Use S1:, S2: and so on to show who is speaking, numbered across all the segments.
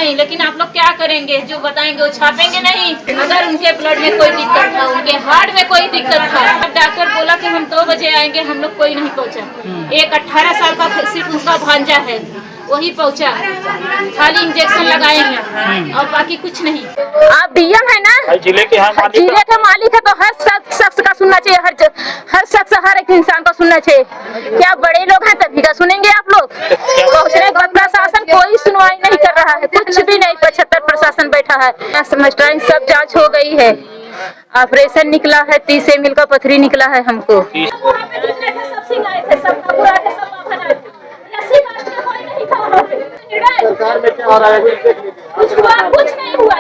S1: नहीं, लेकिन आप लोग क्या करेंगे? जो बताएंगे वो छापेंगे नहीं। अगर उनके ब्लड में कोई दिक्कत था, उनके हार्ट में कोई दिक्कत था, डॉक्टर बोला कि हम 2 बजे आएंगे, हम लोग कोई नहीं पहुंचा। एक 18 साल का सिर्फ उसका भांजा है, वही पहुंचा, खाली इंजेक्शन लगाए हैं और बाकी कुछ नहीं। आप डीएम है ना, जिले के मालिक है, तो हर शख्स का सुनना चाहिए, हर शख्स, हर एक इंसान को सुनना चाहिए। क्या बड़े लोग हैं तभी का सुनेंगे आप लोग? पहुंचने के बाद प्रशासन कोई सुनवाई नहीं कर रहा है, कुछ भी नहीं। 75 प्रशासन बैठा है। समझदारी सब जांच हो गई है, ऑपरेशन निकला है, 30 ml का पथरी निकला है हमको।
S2: सरकार में क्या हो रहा है?
S1: कुछ नहीं हुआ,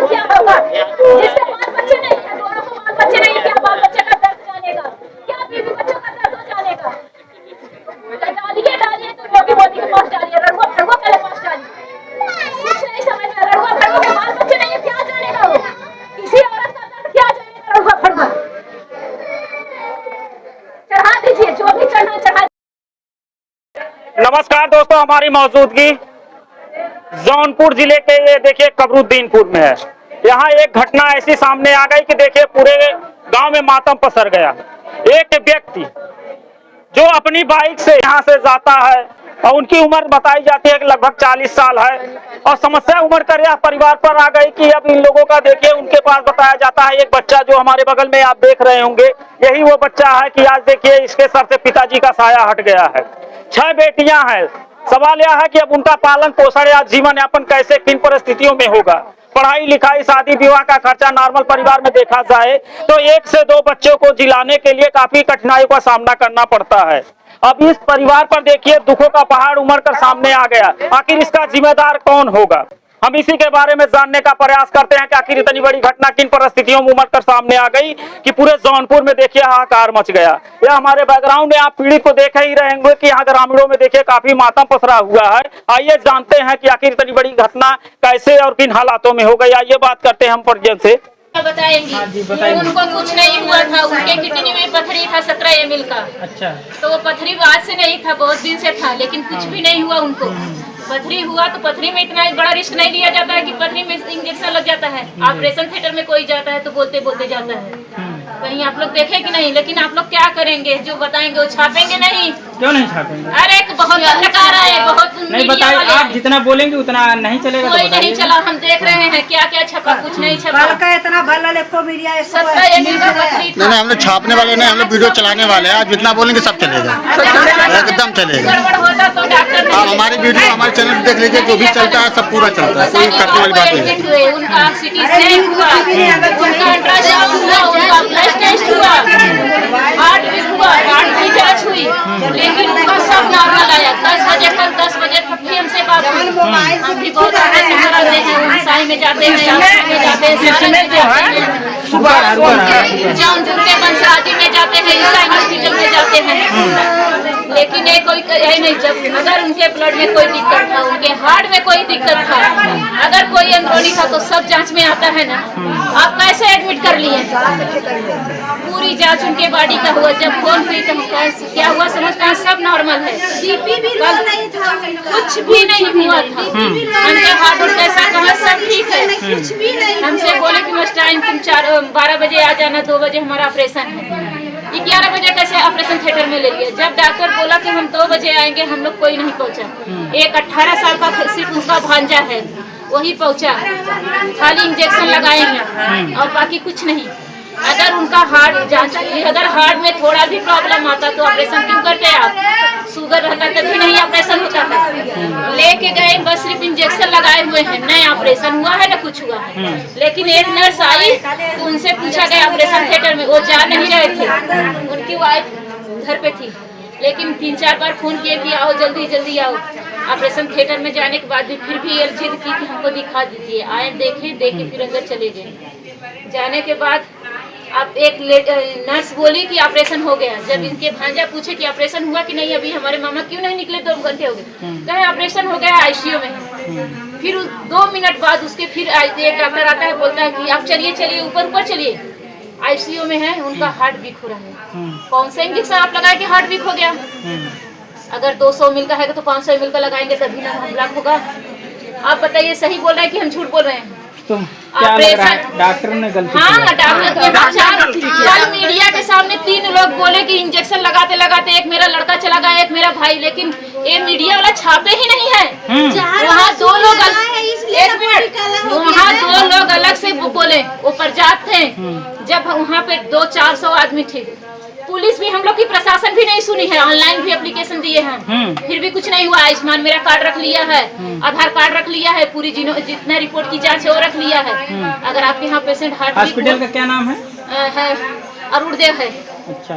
S1: क्या होगा? जिसके बाल बच्चे नहीं है, दोनों को बाल बच्चे नहीं, क्या बाल बच्चे का दर्द जानेगा? क्या बीवी बच्चों का दर्द जानेगा? डालिए तो मोदी के पास डालिए, रड़ुआ के पास डालिए। कुछ नहीं समझ में, रड़ुआ के बाल बच्चे नहीं है, क्या जानेगा वो? किसी औरत का दर्द क्या जानेगा? रड़ुआ चढ़ा दीजिए, जो भी चढ़ना चढ़ा।
S2: नमस्कार दोस्तों, हमारी मौजूदगी जौनपुर जिले के ये देखिए कबरुद्दीनपुर में है। यहाँ एक घटना ऐसी सामने आ गई कि देखिए पूरे गांव में मातम पसर गया। एक व्यक्ति जो अपनी बाइक से यहाँ से जाता है और उनकी उम्र बताई जाती है कि लगभग 40 साल है, और समस्या उम्र कर यह परिवार पर आ गई कि अब इन लोगों का देखिए उनके पास बताया जाता है एक बच्चा जो हमारे बगल में आप देख रहे होंगे, यही वो बच्चा है कि आज देखिए इसके सर से पिताजी का साया हट गया है। 6 बेटियां हैं। सवाल यह है कि अब उनका पालन पोषण या जीवन यापन कैसे, किन परिस्थितियों में होगा? पढ़ाई लिखाई, शादी विवाह का खर्चा नॉर्मल परिवार में देखा जाए तो 1 से 2 बच्चों को जिलाने के लिए काफी कठिनाइयों का सामना करना पड़ता है। अब इस परिवार पर देखिए दुखों का पहाड़ उमड़ कर सामने आ गया। आखिर इसका जिम्मेदार कौन होगा? हम इसी के बारे में जानने का प्रयास करते हैं कि आखिर इतनी बड़ी घटना किन परिस्थितियों में उमड़ कर सामने आ गई कि पूरे जौनपुर में देखिए हाहाकार मच गया। यह हमारे बैकग्राउंड में आप पीड़ित को देख ही रहेंगे कि यहाँ ग्रामीणों में देखिए काफी मातम पसरा हुआ है। आइए जानते हैं कि आखिर इतनी बड़ी घटना कैसे और किन हालातों में हो गई। आइए बात करते हैं हम परिजन से।
S1: बताएंगी। उनको कुछ नहीं हुआ था, उनके किडनी में पथरी था 17 ml का। अच्छा। तो वो पथरी आज से नहीं था, बहुत दिन से था, लेकिन कुछ भी नहीं हुआ उनको। पथरी हुआ तो पथरी में इतना बड़ा रिस्क नहीं लिया जाता है कि पथरी में इंजेक्शन लग जाता है। ऑपरेशन थिएटर में कोई जाता है तो बोलते बोलते जाता है। कहीं आप लोग देखे कि नहीं, लेकिन आप लोग क्या करेंगे? जो बताएंगे वो छापेंगे नहीं।
S3: क्यों नहीं छापेंगे?
S1: अरे बहुत लकार है, बहुत
S3: नहीं बताइए, आप जितना बोलेंगे उतना नहीं चलेगा।
S1: कोई नहीं चला, हम देख रहे हैं क्या क्या छपा, कुछ नहीं छपा।
S4: इतना भला लेको मीडिया
S1: 17 ml का पथरी था।
S5: नहीं, हम लोग छापने वाले नहीं, हम लोग वीडियो चलाने वाले हैं। आप जितना बोलेंगे सब चलेगा, एकदम चलेगा।
S1: गड़बड़ होता तो डॉक्टर
S5: आप हमारी वीडियो हमारे चैनल पर देख लीजिए, जो भी चलता है सब पूरा चलता है, कोई करने वाली बात नहीं है।
S1: उनका सिटी स्कैन हुआ, उनका अल्ट्रासाउंड हुआ, उनका ब्लड टेस्ट हुआ, हार्ट भी हुआ, हार्ट की जांच हुई, लेकिन उनका सब नॉर्मल आया। 10 बजे कल 10 बजे तक भी हमसे बात हुई। हम भी बहुत ऑपरेशन कराते हैं, साई में जाते हैं, आश्रम में जाते हैं, सारे में जाते हैं, जौनपुर के बंसराजी में जाते हैं, ईसाई हॉस्पिटल में जाते हैं, लेकिन ये कोई नहीं। जब अगर उनके ब्लड में कोई दिक्कत था, उनके हार्ट में कोई दिक्कत था, अगर कोई अंदरूनी था तो सब जांच में आता है ना। आप कैसे एडमिट कर लिए? पूरी जांच उनके बॉडी का हुआ। जब फोन हुई तो क्या हुआ समझता है, सब नॉर्मल है, कुछ भी नहीं हुआ था। उनके हार्ट और कैसा कहा, सब ठीक है। हमसे बोले कि बस टाइम तुम 12 बजे आ जाना, 2 बजे हमारा ऑपरेशन है। 11 बजे कैसे ऑपरेशन थिएटर में ले लिया। जब डॉक्टर बोला कि हम 2 बजे आएंगे, हम लोग कोई नहीं पहुंचा। एक 18 साल का सिर्फ उसका भांजा है, वही पहुंचा, खाली इंजेक्शन लगाए हैं और बाकी कुछ नहीं। अगर उनका हार्ट जांच, अगर हार्ट में थोड़ा भी प्रॉब्लम आता तो ऑपरेशन क्यों करते आप? शुगर रहता तभी नहीं ऑपरेशन होता है। लेके गए, बस सिर्फ इंजेक्शन लगाए हुए हैं, न ऑपरेशन हुआ है न कुछ हुआ है। लेकिन एक नर्स आई तो उनसे पूछा गया ऑपरेशन थिएटर में, वो जा नहीं रहे थे, उनकी वाइफ घर पे थी, लेकिन 3-4 बार फोन किए कि आओ जल्दी जल्दी आओ। ऑपरेशन थिएटर में जाने के बाद भी फिर भी ये जिद की कि हमको दिखा दीजिए। आए, देखे फिर अंदर चले गए। जाने के बाद अब एक नर्स बोली कि ऑपरेशन हो गया। जब इनके भांजा पूछे कि ऑपरेशन हुआ कि नहीं, अभी हमारे मामा क्यों नहीं निकले, 2 घंटे हो गए, कहे ऑपरेशन हो गया, आईसीयू में। फिर 2 मिनट बाद उसके फिर एक डॉक्टर आता है, बोलता है कि आप चलिए ऊपर चलिए, आईसीयू में है, उनका हार्ट वीक हो रहा है। कौन सा इंजेक्शन आप लगाए कि हार्ट वीक हो गया? अगर 200 ml का है तो 500 ml का लगाएंगे तभी ना हम ब्लॉक होगा। आप बताइए सही बोल रहे हैं कि हम झूठ बोल रहे हैं?
S3: तुम क्या लग रहा है डॉक्टर ने गलती
S1: हाँ
S3: की है?
S1: डॉक्टर कल मीडिया के सामने 3 लोग बोले कि इंजेक्शन लगाते लगाते एक मेरा लड़का चला गया, एक मेरा भाई, लेकिन ये मीडिया वाला छापे ही नहीं है। वहाँ 2 लोग वहाँ 2 लोग अलग से बोले, वो प्रजात थे। जब वहाँ पे 200-400 आदमी थे, पुलिस भी हम लोग की प्रशासन भी नहीं सुनी है। ऑनलाइन भी एप्लीकेशन दिए हैं, फिर भी कुछ नहीं हुआ। आयुष्मान मेरा कार्ड रख लिया है, आधार कार्ड रख लिया है, पूरी जितना रिपोर्ट की जांच है वो रख लिया है। अगर आपके यहाँ पेशेंट
S3: हॉस्पिटल का क्या नाम है?
S1: अरुणदेव है।
S3: अच्छा,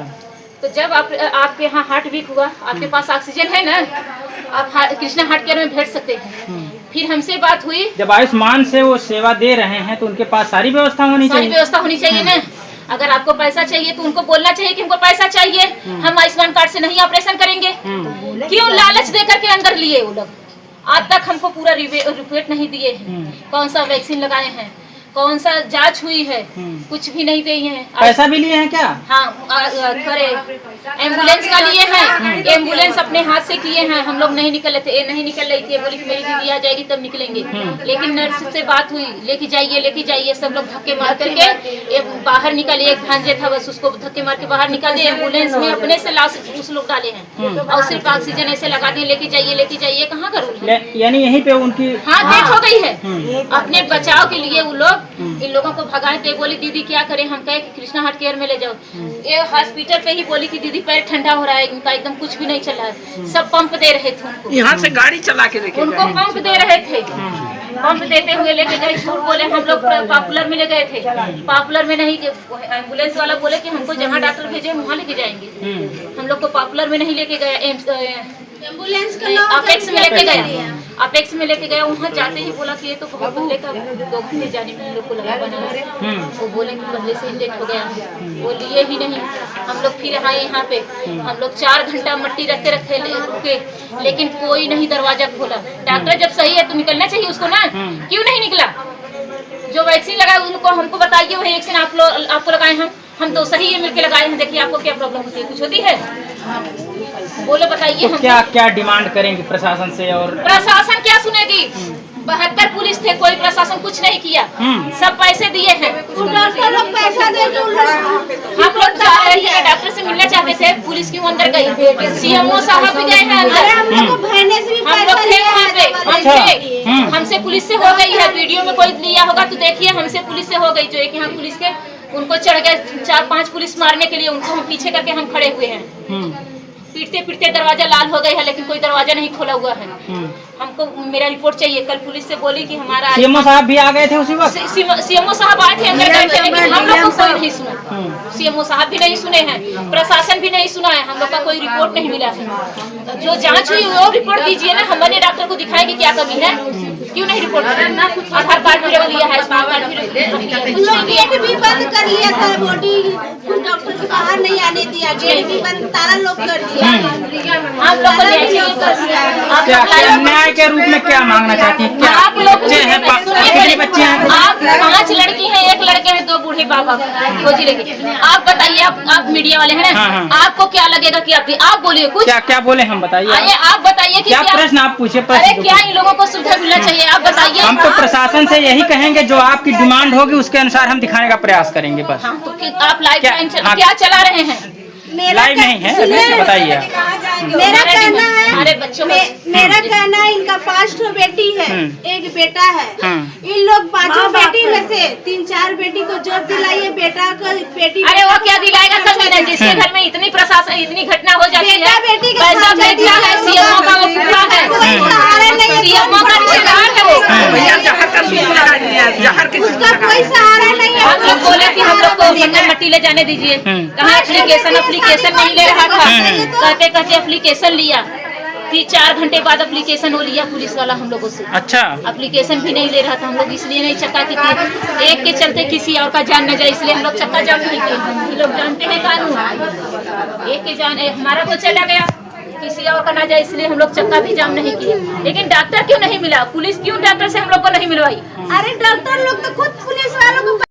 S1: तो जब आपके यहाँ हार्ट वीक हुआ, आपके पास ऑक्सीजन है ना, आप कृष्णा हार्ट केयर में भेज सकते हैं। फिर हमसे बात हुई,
S3: जब आयुष्मान से वो सेवा दे रहे हैं तो उनके पास सारी व्यवस्था होनी
S1: सारी
S3: चाहिए।
S1: व्यवस्था होनी चाहिए ना। अगर आपको पैसा चाहिए तो उनको बोलना चाहिए कि हमको पैसा चाहिए, हम आयुष्मान कार्ड से नहीं ऑपरेशन करेंगे। क्यों लालच दे करके अंदर लिए वो लोग? आज तक हमको पूरा रिपोर्ट नहीं दिए हैं, कौन सा वैक्सीन लगाए हैं, कौन सा जांच हुई है, कुछ भी नहीं दिए हैं।
S3: पैसा भी लिए हैं क्या?
S1: हाँ, अरे एम्बुलेंस का लिए हैं, एम्बुलेंस अपने हाथ से किए हैं। हम लोग नहीं निकल रहे थे, नहीं निकल रही थी, बोली कि मेरी दीदी आ जाएगी तब निकलेंगे। लेकिन नर्स से बात हुई, लेके जाइए, सब लोग धक्के मार करके एक बाहर निकाले। एक भांजे था बस, उसको धक्के मार के बाहर निकाल दिए। एम्बुलेंस में अपने से लाश उस लोग डाले हैं और सिर्फ ऑक्सीजन ऐसे लगा दिए, लेके जाइए। कहाँ का रूल है?
S3: यानी यहीं पे उनकी
S1: हाँ, डेथ हो गई है। अपने बचाव के लिए वो लोग इन लोगों को भगाए थे। बोली दीदी क्या करें, हम कहे कि कृष्णा हार्ट केयर में ले जाओ। ये हॉस्पिटल पे ही बोली कि दीदी पैर ठंडा हो रहा है, इनका एकदम कुछ भी नहीं चल रहा है। सब पंप दे रहे थे उनको,
S6: यहाँ से गाड़ी चला के लेके
S1: उनको पंप दे रहे थे। पंप देते हुए लेके गए, झूठ बोले। हम लोग पॉपुलर में ले गए थे, पॉपुलर में नहीं, एम्बुलेंस वाला बोले कि हमको जहाँ डॉक्टर भेजे वहाँ लेके जाएंगे। हम लोग को पॉपुलर में नहीं लेके गया, एम्बुलेंस अपेक्स में लेके गया। अपेक्स में लेके गया, वहाँ जाते ही बोला कि ये तो बहुत पहले का 2 घंटे जाने में हम लोग को लगा बनारस। वो बोले कि पहले से ही लेट हो गया, वो लिए ही नहीं। हम लोग फिर आए यहाँ पे, हम लोग 4 घंटा मट्टी रखे रुके, लेकिन कोई नहीं दरवाजा खोला। डॉक्टर जब सही है तो निकलना चाहिए उसको ना, क्यों नहीं निकला? जो वैक्सीन लगाए उनको हमको बताइए, वही वैक्सीन आपको लगाए हम 2 सही मिलके लगाए हैं। देखिए आपको क्या प्रॉब्लम होती है, कुछ होती है? बोलो बताइए।
S3: तो क्या डिमांड करेंगे प्रशासन से? और
S1: प्रशासन क्या सुनेगी? 72 पुलिस थे, कोई प्रशासन कुछ नहीं किया, सब पैसे दिए हैं।
S4: डॉक्टर लोग पैसा दे के
S1: हम लोग जा रहे थे, डॉक्टर से मिलना चाहते थे, पुलिस क्यों अंदर गई? सीएमओ साहब भी गए हैं अंदर।
S4: हम लोग को भरने से भी
S1: हम लोग थे वहाँ पे, हमसे पुलिस से हो गई है। वीडियो में कोई लिया होगा तो देखिए, हमसे पुलिस से हो गई। जो एक यहाँ पुलिस के उनको चढ़ गए 4-5 पुलिस मारने के लिए, उनको हम पीछे करके हम खड़े हुए हैं। पीटते दरवाजा लाल हो गया है, लेकिन कोई दरवाजा नहीं खोला हुआ है। हमको मेरा रिपोर्ट चाहिए। कल पुलिस से बोली कि हमारा
S3: सीएमओ साहब भी आ गए थे उसी वक्त?
S1: सीएमओ साहब आए थे, अंदर गए थे, लेकिन हम लोग को कोई नहीं सुना। सीएमओ साहब भी नहीं सुने हैं, प्रशासन भी नहीं सुना है। हम लोग का कोई रिपोर्ट नहीं मिला है। जो जांच हुई वो रिपोर्ट दीजिए ना, हमारे डॉक्टर को दिखाएंगे क्या कमी है। क्यों नहीं रिपोर्ट? आधार कार्ड भी रख लिया है, स्मार्ट कार्ड भी रख लिया है, कुछ नहीं दिया।
S4: गेट भी बंद कर लिया था, बॉडी डॉक्टर को बाहर नहीं आने दिया, गेट भी बंद, ताला लॉक कर दिया।
S1: हम लोग को न्याय चाहिए।
S3: क्या न्याय के रूप में क्या मांगना चाहती हैं? क्या
S1: आप लोग
S3: बच्चे हैं? कितने बच्चे हैं?
S1: आप 5 लड़की हैं, 1 लड़के हैं, 2 बूढ़े बाबा खोजी लेके। आप बताइए, आप मीडिया वाले हैं ना, आपको क्या लगेगा कि आप बोलिए कुछ।
S3: क्या बोले हम? बताइए।
S1: आप बताइए कि
S3: क्या प्रश्न आप पूछे?
S1: अरे क्या इन लोगों को सुविधा मिलना चाहिए, आप बताइए।
S3: हम तो प्रशासन से यही कहेंगे, जो आपकी डिमांड होगी उसके अनुसार हम दिखाने का प्रयास करेंगे बस।
S1: हाँ, तो आप लाइव क्या चला रहे हैं?
S3: लाइव नहीं है, बताइए।
S4: मेरा कहना है,
S1: अरे बच्चों
S4: मेरा कहना है, इनका 5 बेटी है, 1 बेटा है। इन लोग 5 बेटी में से 3-4 बेटी को जॉब दिलाइए, बेटा को बेटी।
S1: अरे वो क्या दिलाएगा? कभी नहीं। जिसके घर में इतनी प्रशासन, इतनी घटना हो जाती है,
S4: बेटी का
S1: पैसा भेजना है, सीएमओ का वो पूरा है, सीएमओ का ठेकेदार है वो।
S6: भैया जहर का सूख लगा दिया, जहर के
S4: उसका कोई सहारा नहीं है।
S1: हम लोग बोले कि हम लोग को मंगल मट्टी ले जाने दीजिए। कहाँ एप्लीकेशन नहीं ले रहा था, कहते एप्लीकेशन लिया। 3-4 घंटे बाद एप्लीकेशन वो लिया पुलिस वाला हम लोगों से।
S3: अच्छा,
S1: एप्लीकेशन भी नहीं ले रहा था। हम लोग इसलिए नहीं चक्का की, एक के चलते किसी और का जान न जाए, इसलिए हम लोग चक्का जाम नहीं किए। ये लोग जानते हैं कानून, एक के जान हमारा तो चला गया, किसी और का ना जाए, इसलिए हम लोग चक्का भी जाम नहीं किए। लेकिन डॉक्टर क्यों नहीं मिला? पुलिस क्यों डॉक्टर से हम लोग को नहीं मिलवाई?
S4: अरे डॉक्टर लोग तो खुद पुलिस वालों को